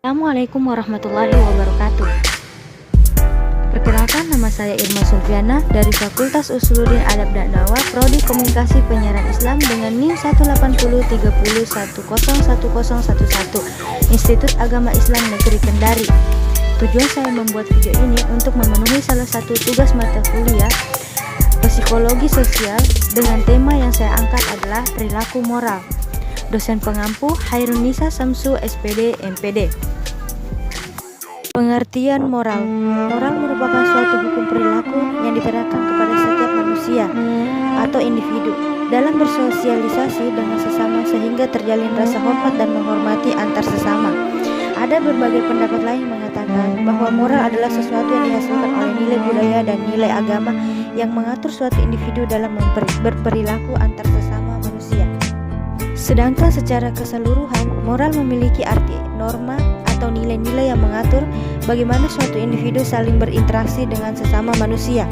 Assalamualaikum warahmatullahi wabarakatuh. Perkenalkan, nama saya Irma Sulfiana dari Fakultas Usuluddin Adab dan Dakwah, Prodi Komunikasi Penyiaran Islam dengan NIM 18030101011, Institut Agama Islam Negeri Kendari. Tujuan saya membuat video ini untuk memenuhi salah satu tugas mata kuliah Psikologi Sosial dengan tema yang saya angkat adalah perilaku moral. Dosen pengampu Hairunisa Samsu, SPD, MPD. Pengertian moral. Moral merupakan suatu hukum perilaku yang diterapkan kepada setiap manusia atau individu dalam bersosialisasi dengan sesama sehingga terjalin rasa hormat dan menghormati antar sesama. Ada berbagai pendapat lain mengatakan bahwa moral adalah sesuatu yang dihasilkan oleh nilai budaya dan nilai agama yang mengatur suatu individu dalam berperilaku antar sesama manusia. Sedangkan secara keseluruhan, moral memiliki arti norma atau nilai-nilai yang mengatur bagaimana suatu individu saling berinteraksi dengan sesama manusia.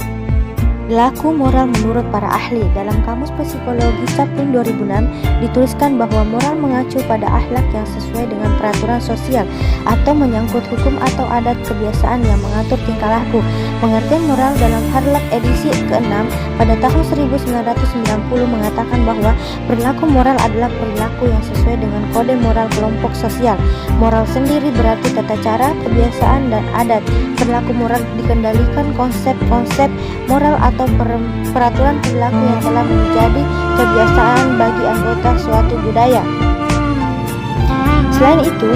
Laku moral menurut para ahli. Dalam Kamus Psikologi Saplin 2006 dituliskan bahwa moral mengacu pada akhlak yang sesuai dengan peraturan sosial atau menyangkut hukum atau adat kebiasaan yang mengatur tingkah laku. Pengertian moral dalam Harlap edisi ke-6 pada tahun 1990 mengatakan bahwa perilaku moral adalah perilaku yang sesuai dengan kode moral kelompok sosial. Moral sendiri berarti tata cara, kebiasaan, dan adat. Perilaku moral dikendalikan konsep-konsep moral atau peraturan perilaku yang telah menjadi kebiasaan bagi anggota suatu budaya. Selain itu,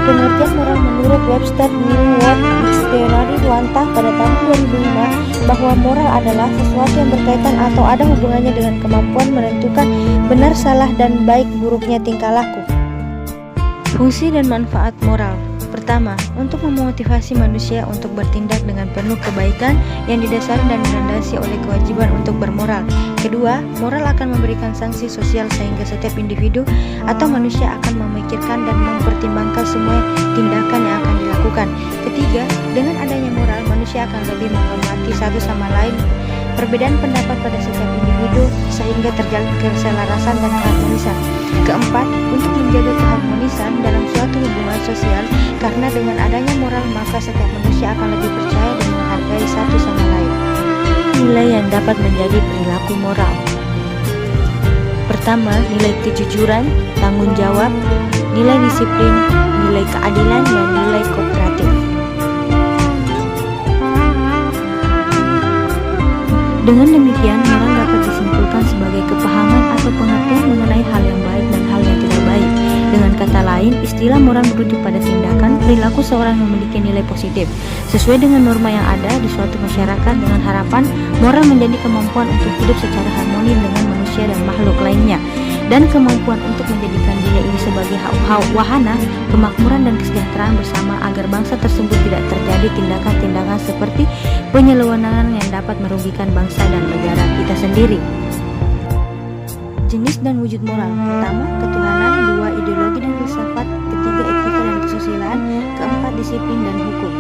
pengertian moral menurut Webster New World Dictionary Wantah pada tahun 2005 bahwa moral adalah sesuatu yang berkaitan atau ada hubungannya dengan kemampuan menentukan benar, salah, dan baik buruknya tingkah laku. Fungsi dan manfaat moral. Pertama, untuk memotivasi manusia untuk bertindak dengan penuh kebaikan yang didasari dan dilandasi oleh kewajiban untuk bermoral. Kedua, moral akan memberikan sanksi sosial sehingga setiap individu atau manusia akan memikirkan dan mempertimbangkan semua tindakan yang akan dilakukan. Ketiga, dengan adanya moral, manusia akan lebih menghormati satu sama lain perbedaan pendapat pada setiap individu sehingga terjalin keselarasan dan keharmonisan. Keempat, untuk menjaga keharmonisan dalam suatu hubungan sosial, karena dengan adanya moral maka setiap manusia akan lebih percaya dan menghargai satu sama lain. Nilai yang dapat menjadi perilaku moral. Pertama, nilai kejujuran, tanggung jawab, nilai disiplin, nilai keadilan, dan nilai kooperatif. Dengan demikian, moral dapat disimpulkan sebagai kepahaman atau pengertian mengenai hal yang baik dan hal yang tidak baik. Dengan kata lain, istilah moral merujuk pada tindakan perilaku seorang yang memiliki nilai positif sesuai dengan norma yang ada di suatu masyarakat, dengan harapan moral menjadi kemampuan untuk hidup secara harmoni dengan manusia dan makhluk lainnya, dan kemampuan untuk menjadikan nilai ini sebagai wahana kemakmuran dan kesejahteraan bersama agar bangsa tersebut tidak terjadi tindakan-tindakan seperti penyelewengan yang dapat merugikan bangsa dan negara kita sendiri. Jenis dan wujud moral. Pertama, ketuhanan. Dua, ideologi dan filsafat. Ketiga, etika dan kesusilaan. Keempat, disiplin dan hukum.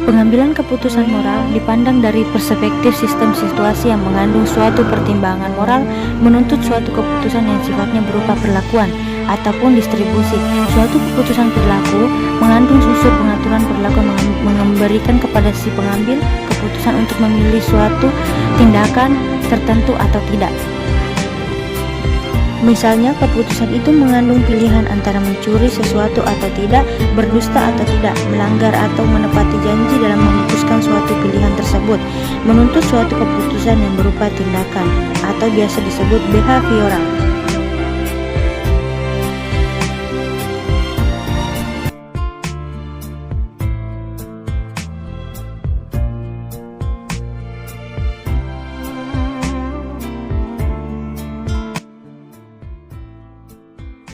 Pengambilan keputusan moral dipandang dari perspektif sistem situasi yang mengandung suatu pertimbangan moral, menuntut suatu keputusan yang sifatnya berupa perlakuan ataupun distribusi. Suatu keputusan perilaku mengandung unsur pengaturan perilaku memberikan kepada si pengambil keputusan untuk memilih suatu tindakan tertentu atau tidak. Misalnya, keputusan itu mengandung pilihan antara mencuri sesuatu atau tidak, berdusta atau tidak, melanggar atau menepati janji dalam memutuskan suatu pilihan tersebut, menuntut suatu keputusan yang berupa tindakan atau biasa disebut behavioral.